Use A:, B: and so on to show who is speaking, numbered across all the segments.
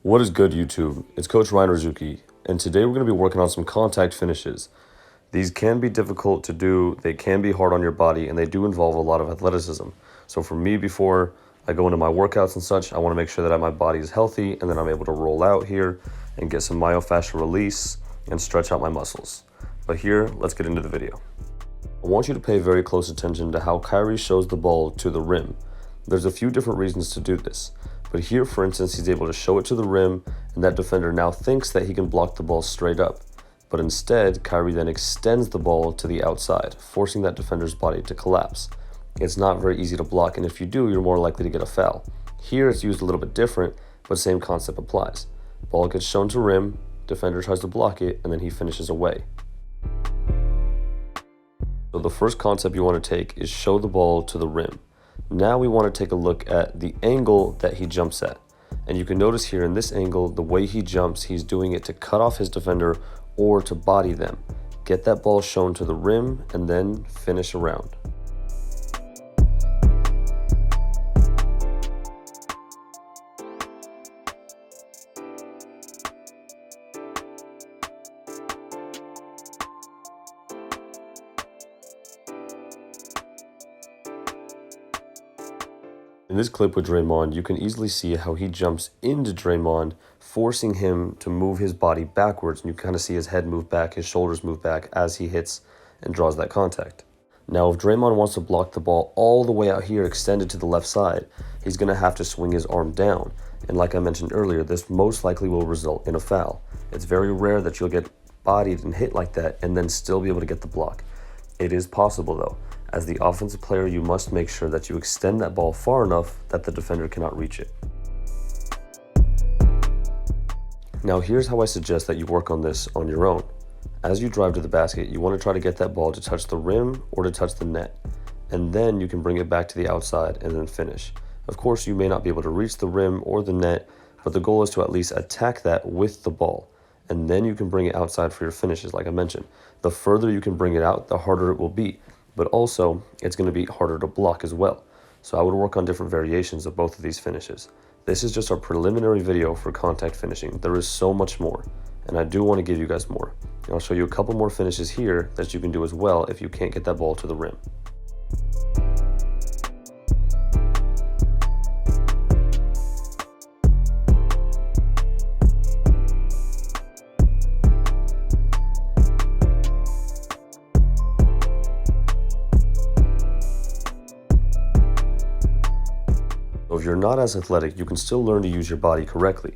A: What is good, YouTube? It's Coach Ryan Rizuki, and today we're going to be working on some contact finishes. These can be difficult to do, they can be hard on your body, and they do involve a lot of athleticism. So for me, before I go into my workouts and such, I want to make sure that my body is healthy, and then I'm able to roll out here and get some myofascial release and stretch out my muscles. But here, let's get into the video. I want you to pay very close attention to how Kyrie shows the ball to the rim. There's a few different reasons to do this. But here, for instance, he's able to show it to the rim, and that defender now thinks that he can block the ball straight up. But instead, Kyrie then extends the ball to the outside, forcing that defender's body to collapse. It's not very easy to block, and if you do, you're more likely to get a foul. Here, it's used a little bit different, but same concept applies. Ball gets shown to rim, defender tries to block it, and then he finishes away. So the first concept you want to take is show the ball to the rim. Now we want to take a look at the angle that he jumps at. And you can notice here in this angle, the way he jumps, he's doing it to cut off his defender or to body them. Get that ball shown to the rim and then finish around. In this clip with Draymond, you can easily see how he jumps into Draymond, forcing him to move his body backwards, and you kind of see his head move back, his shoulders move back as he hits and draws that contact. Now, if Draymond wants to block the ball all the way out here, extended to the left side, he's going to have to swing his arm down. And like I mentioned earlier, this most likely will result in a foul. It's very rare that you'll get bodied and hit like that and then still be able to get the block. It is possible though. As the offensive player, you must make sure that you extend that ball far enough that the defender cannot reach it. Now here's how I suggest that you work on this on your own. As you drive to the basket, you want to try to get that ball to touch the rim or to touch the net. And then you can bring it back to the outside and then finish. Of course, you may not be able to reach the rim or the net, but the goal is to at least attack that with the ball. And then you can bring it outside for your finishes, like I mentioned. The further you can bring it out, the harder it will be. But also, it's going to be harder to block as well. So I would work on different variations of both of these finishes. This is just our preliminary video for contact finishing. There is so much more, and I do want to give you guys more. And I'll show you a couple more finishes here that you can do as well if you can't get that ball to the rim. So if you're not as athletic, you can still learn to use your body correctly.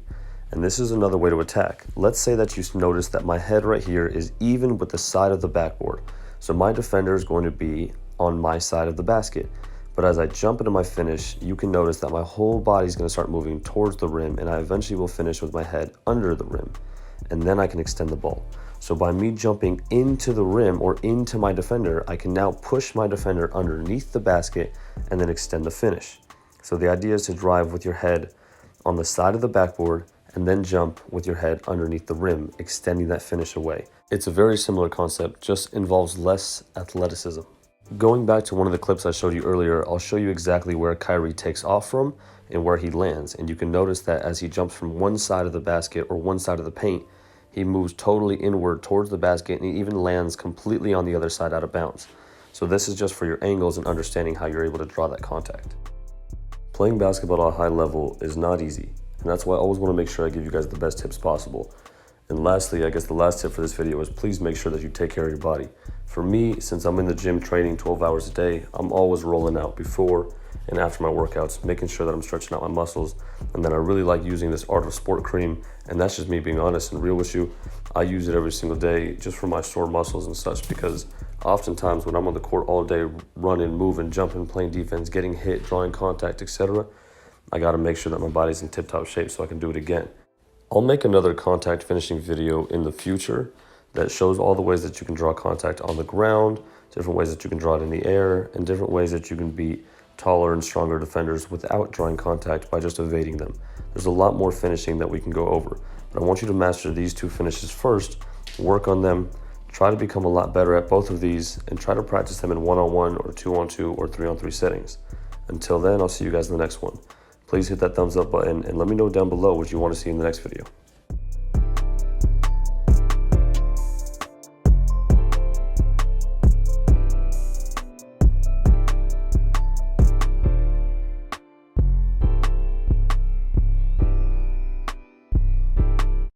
A: And this is another way to attack. Let's say that you notice that my head right here is even with the side of the backboard. So my defender is going to be on my side of the basket. But as I jump into my finish, you can notice that my whole body is going to start moving towards the rim, and I eventually will finish with my head under the rim. And then I can extend the ball. So by me jumping into the rim or into my defender, I can now push my defender underneath the basket and then extend the finish. So the idea is to drive with your head on the side of the backboard and then jump with your head underneath the rim, extending that finish away. It's a very similar concept, just involves less athleticism. Going back to one of the clips I showed you earlier, I'll show you exactly where Kyrie takes off from and where he lands. And you can notice that as he jumps from one side of the basket or one side of the paint, he moves totally inward towards the basket, and he even lands completely on the other side out of bounds. So this is just for your angles and understanding how you're able to draw that contact. Playing basketball at a high level is not easy, and that's why I always want to make sure I give you guys the best tips possible. And lastly, I guess the last tip for this video is please make sure that you take care of your body. For me, since I'm in the gym training 12 hours a day, I'm always rolling out before and after my workouts, making sure that I'm stretching out my muscles. And then I really like using this Art of Sport cream, and that's just me being honest and real with you. I use it every single day just for my sore muscles and such, because oftentimes when I'm on the court all day, running, moving, jumping, playing defense, getting hit, drawing contact, etc., I got to make sure that my body's in tip-top shape so I can do it again. I'll make another contact finishing video in the future that shows all the ways that you can draw contact on the ground, different ways that you can draw it in the air, and different ways that you can beat taller and stronger defenders without drawing contact by just evading them. There's a lot more finishing that we can go over, but I want you to master these two finishes first, work on them, try to become a lot better at both of these, and try to practice them in 1-on-1 or 2-on-2 or 3-on-3 settings. Until then, I'll see you guys in the next one. please hit that thumbs up button and let me know down below what you want to see in the next video.